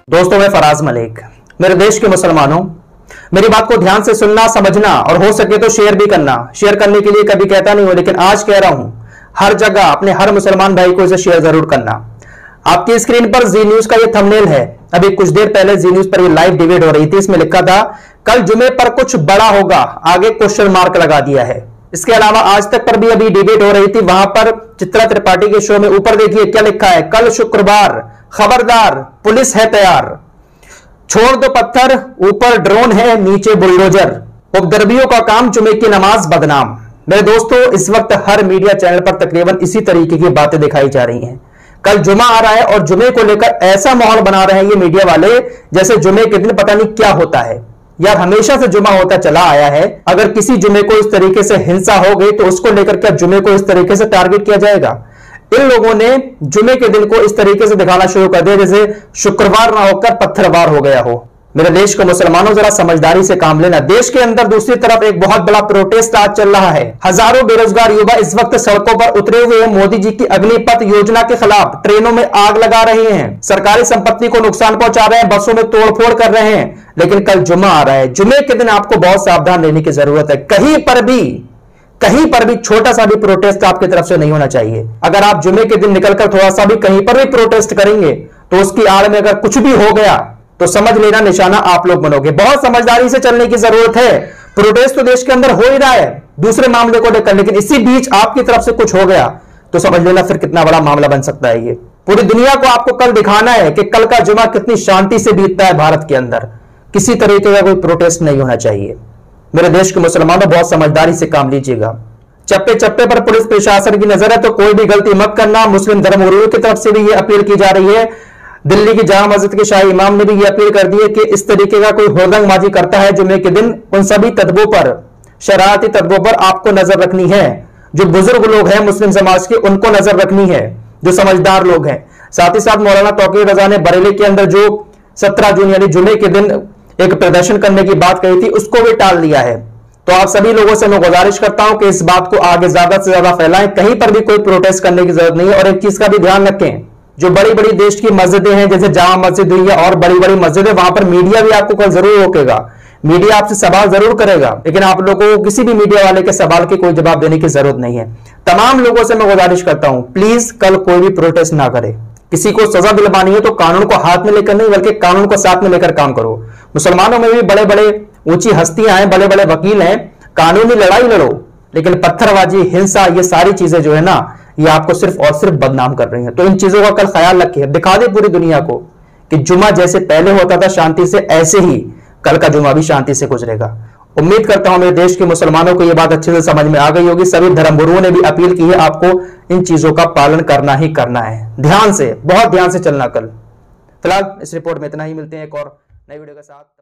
दोस्तों, मैं फराज मलिक। मेरे देश के मुसलमानों, मेरी बात को ध्यान से सुनना, समझना और हो सके तो शेयर भी करना। शेयर करने के लिए कभी कहता नहीं हूं, लेकिन आज कह रहा हूं, हर जगह अपने हर मुसलमान भाई को इसे शेयर जरूर करना। आपकी स्क्रीन पर जी न्यूज का ये थंबनेल है। अभी कुछ देर पहले जी न्यूज पर ये लाइव डिबेट हो रही थी। इसमें लिखा था कल जुमे पर कुछ बड़ा होगा, आगे क्वेश्चन मार्क लगा दिया है। इसके अलावा आज तक पर भी अभी डिबेट हो रही थी, वहां पर चित्रा त्रिपाठी के शो में ऊपर देखिए क्या लिखा है, कल शुक्रवार, खबरदार पुलिस है तैयार, छोड़ दो पत्थर, ऊपर ड्रोन है नीचे बुलडोजर, उपद्रवियों का काम जुमे की नमाज बदनाम। मेरे दोस्तों, इस वक्त हर मीडिया चैनल पर तकरीबन इसी तरीके की बातें दिखाई जा रही हैं। कल जुमा आ रहा है और जुमे को लेकर ऐसा माहौल बना रहे हैं ये मीडिया वाले जैसे जुमे के दिन पता नहीं क्या होता है। यार, हमेशा से जुमा होता चला आया है। अगर किसी जुमे को इस तरीके से हिंसा हो गई तो उसको लेकर क्या जुमे को इस तरीके से टारगेट किया जाएगा? इन लोगों ने जुमे के दिन को इस तरीके से दिखाना शुरू कर दिया जैसे शुक्रवार ना होकर पत्थरवार हो गया हो। मेरे देश के मुसलमानों, जरा समझदारी से काम लेना। देश के अंदर दूसरी तरफ एक बहुत बड़ा प्रोटेस्ट आज चल रहा है। हजारों बेरोजगार युवा इस वक्त सड़कों पर उतरे हुए हैं। मोदी जी की अग्निपथ योजना के खिलाफ ट्रेनों में आग लगा रहे हैं, सरकारी संपत्ति को नुकसान पहुंचा रहे हैं, बसों में तोड़फोड़ कर रहे हैं। लेकिन कल जुमा आ रहा है, जुमे के दिन आपको बहुत सावधान रहने की जरूरत है। कहीं पर भी छोटा सा भी प्रोटेस्ट आपकी तरफ से नहीं होना चाहिए। अगर आप जुमे के दिन निकलकर थोड़ा सा भी कहीं पर भी प्रोटेस्ट करेंगे तो उसकी आड़ में अगर कुछ भी हो गया तो समझ लेना निशाना आप लोग बनोगे। बहुत समझदारी से चलने की जरूरत है। प्रोटेस्ट तो देश के अंदर हो ही रहा है दूसरे मामले को लेकर, लेकिन इसी बीच आपकी तरफ से कुछ हो गया तो समझ लेना फिर कितना बड़ा मामला बन सकता है। ये पूरी दुनिया को आपको कल दिखाना है कि कल का जुमा कितनी शांति से बीतता है भारत के अंदर। किसी तरीके का कोई प्रोटेस्ट नहीं होना चाहिए। मेरे देश के मुसलमानों, बहुत समझदारी से काम लीजिएगा। चप्पे चप्पे पर पुलिस प्रशासन की नजर है तो कोई भी गलती मत करना। मुस्लिम धर्मगुरुओं की तरफ से भी यह अपील की जा रही है। दिल्ली की जामा मस्जिद के शाही इमाम ने भी यह अपील कर दी है कि इस तरीके का कोई होदंगबाजी करता है जुमे के दिन, उन सभी तत्वों पर, शरारती तत्वों पर आपको नजर रखनी है। जो बुजुर्ग लोग हैं मुस्लिम समाज के, उनको नजर रखनी है, जो समझदार लोग हैं। साथ ही साथ मौलाना तौकीर रजा ने बरेली के अंदर जो 17 जून यानी जुमे के दिन एक प्रदर्शन करने की बात कही थी, उसको भी टाल दिया है। तो आप सभी लोगों से मैं गुजारिश करता हूं कि इस बात को आगे ज्यादा से ज्यादा फैलाएं। कहीं पर भी कोई प्रोटेस्ट करने की जरूरत नहीं है। और एक चीज का भी ध्यान रखें, जो बड़ी बड़ी देश की मस्जिदें हैं जैसे जामा मस्जिद हुई है और बड़ी बड़ी मस्जिदें, वहां पर मीडिया भी आपको कल जरूर रोकेगा। मीडिया आपसे सवाल जरूर करेगा, लेकिन आप लोगों को किसी भी मीडिया वाले के सवाल के कोई जवाब देने की जरूरत नहीं है। तमाम लोगों से मैं गुजारिश करता हूं, प्लीज कल कोई भी प्रोटेस्ट ना करे। किसी को सजा दिलवानी है तो कानून को हाथ में लेकर नहीं, बल्कि कानून को साथ में लेकर काम करो। मुसलमानों में भी बड़े बड़े ऊंची हस्तियां हैं, बड़े बड़े वकील हैं। कानूनी लड़ाई लड़ो, लेकिन पत्थरबाजी, हिंसा, ये सारी चीजें जो है ना, ये आपको सिर्फ और सिर्फ बदनाम कर रही हैं। तो इन चीजों का कल ख्याल रखिए। दिखा दे पूरी दुनिया को कि जुमा जैसे पहले होता था शांति से, ऐसे ही कल का जुमा भी शांति से गुजरेगा। उम्मीद करता हूं मेरे देश के मुसलमानों को यह बात अच्छे से समझ में आ गई होगी। सभी धर्मगुरुओं ने भी अपील की है, आपको इन चीजों का पालन करना ही करना है। ध्यान से, बहुत ध्यान से चलना। कल फिलहाल इस रिपोर्ट में इतना ही। मिलते हैं एक और नई वीडियो के साथ।